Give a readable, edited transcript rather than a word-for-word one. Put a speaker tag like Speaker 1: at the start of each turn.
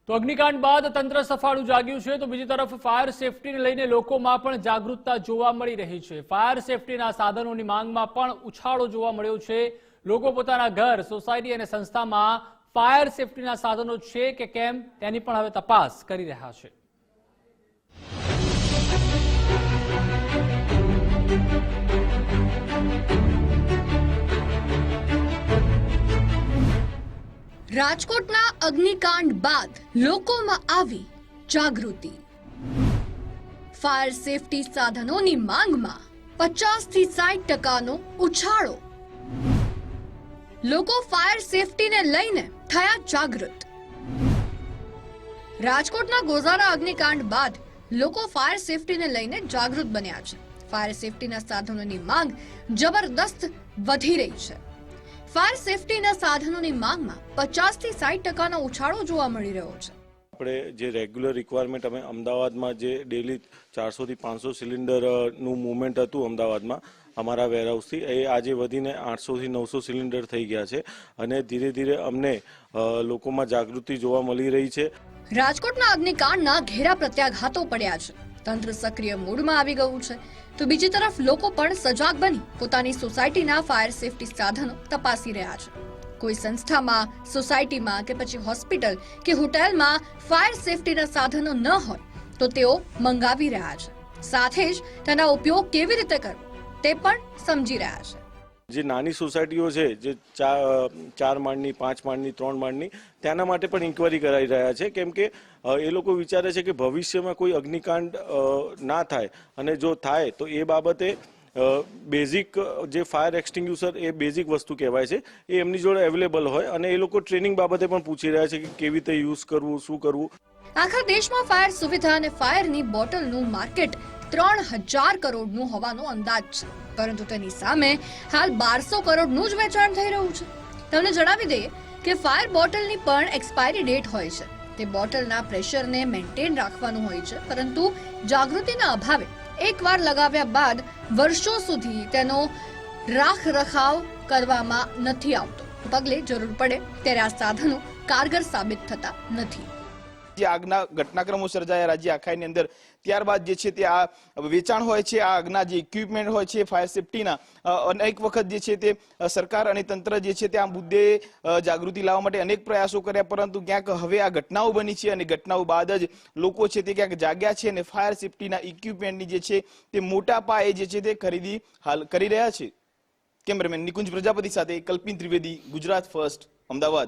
Speaker 1: તો અગ્નિકાંડ બાદ તંત્ર સફાળું જાગ્યું છે તો બીજી તરફ ફાયર સેફટીને લઈને લોકોમાં પણ જાગૃતતા જોવા મળી રહી છે। ફાયર સેફટીના સાધનોની માંગમાં પણ ઉછાળો જોવા મળ્યો છે। લોકો પોતાના ઘર, સોસાયટી અને સંસ્થામાં ફાયર સેફટીના સાધનો છે કે કેમ તેની પણ હવે તપાસ કરી રહ્યા છે।
Speaker 2: રાજકોટના અગ્નિકાંડ બાદ લોકોમાં આવી જાગૃતિ। ફાયર સેફટી સાધનોની માંગમાં 50 થી 60% ઉછાળો। લોકો ફાયર સેફટીને લઈને થયા જાગૃત। રાજકોટના ગોઝારા અગ્નિકાંડ બાદ લોકો ફાયર સેફટીને લઈને જાગૃત બન્યા છે। ફાયર સેફટીના સાધનોની માંગ જબરદસ્ત વધી રહી છે। ફાયર સેફટીના સાધનોની માંગમાં 50 થી 60% ઉછાળો જોવા મળી રહ્યો છે।
Speaker 3: આપણે જે રેગ્યુલર રિક્વાયરમેન્ટ અમે અમદાવાદમાં જે ડેલી 400 થી 500 સિલિન્ડરનું મૂવમેન્ટ હતું અમદાવાદમાં અમારા વેરહાઉસથી, એ આજે વધીને 800 થી 900 સિલિન્ડર થઈ ગયા છે અને ધીરે ધીરે અમને લોકોમાં જાગૃતિ જોવા મળી રહી છે।
Speaker 2: રાજકોટના અગ્નિકાંડના ઘેરા પ્રત્યાઘાતો પડ્યા છે। તંત્ર સક્રિય મૂડમાં આવી ગયું છે તો બીજી તરફ લોકો પણ સજાગ બની પોતાની સોસાયટીના ફાયર સેફટી સાધનો તપાસી રહ્યા છે। કોઈ સંસ્થામાં, સોસાયટીમાં કે પછી હોસ્પિટલ કે હોટેલમાં ફાયર સેફટીના સાધનો ન હોય તો તેઓ મંગાવી રહ્યા છે। સાથે જ તેના ઉપયોગ કેવી રીતે કરવો તે પણ સમજી રહ્યા છે।
Speaker 3: જે નાની સોસાયટીઓ છે, જે 4 માળની, 5 માળની, 3 માળની, તેના માટે પણ ઇન્ક્વાયરી કરાવી રહ્યા છે, કેમ કે એ લોકો વિચારે છે કે ભવિષ્યમાં કોઈ અગ્નિકાંડ ના થાય અને જો થાય તો એ બાબતે બેઝિક જે ફાયર એક્સટિંગ્યુશર એ બેઝિક વસ્તુ કહેવાય છે, એ એમની જોડે અવેલેબલ હોય અને એ લોકો ટ્રેનિંગ બાબતે પણ પૂછી રહ્યા છે કે કેવી રીતે યુઝ કરવું, શું કરવું।
Speaker 2: આખા દેશમાં ફાયર સુવિધા અને ફાયરની બોટલનું માર્કેટ 3000 કરોડનું હોવાનો અંદાજ છે, પરંતુ તેની સામે હાલ 1200 કરોડનું જ વેચાણ થઈ રહ્યું છે। તમને જણાવી દઈએ કે ફાયર બોટલની પણ એક્સપાયરી ડેટ હોય છે। તે બોટલના પ્રેશરને મેન્ટેન રાખવાનું હોય છે, પરંતુ જાગૃતિના અભાવે એકવાર લગાવ્યા બાદ વર્ષો સુધી તેનો રાખ રખાવ કરવામાં નથી આવતો। પગલે જરૂર પડે ત્યારે આ સાધનો કારગર સાબિત થતા નથી।
Speaker 4: જે આગના ઘટનાક્રમો સર્જાયા રાજ્ય આખાની અંદર, ત્યારબાદ જે છે તે આ વેચાણ હોય છે, આ આગના જે ઇક્વિપમેન્ટ હોય છે ફાયર સેફટીના, અનેક વખત જે છે તે સરકાર અને તંત્ર જે છે તે આ મુદ્દે જાગૃતિ લાવવા માટે અનેક પ્રયાસો કર્યા, પરંતુ ક્યાંક હવે આ ઘટનાઓ બની છે અને ઘટનાઓ બાદ જ લોકો છે તે ક્યાંક જાગ્યા છે અને ફાયર સેફટીના ઇક્વિપમેન્ટની જે છે તે મોટા પાયે જે છે તે ખરીદી હાલ કરી રહ્યા છે। કેમેરામેન નિકુંજ પ્રજાપતિ સાથે કલ્પિન ત્રિવેદી, ગુજરાત ફર્સ્ટ, અમદાવાદ।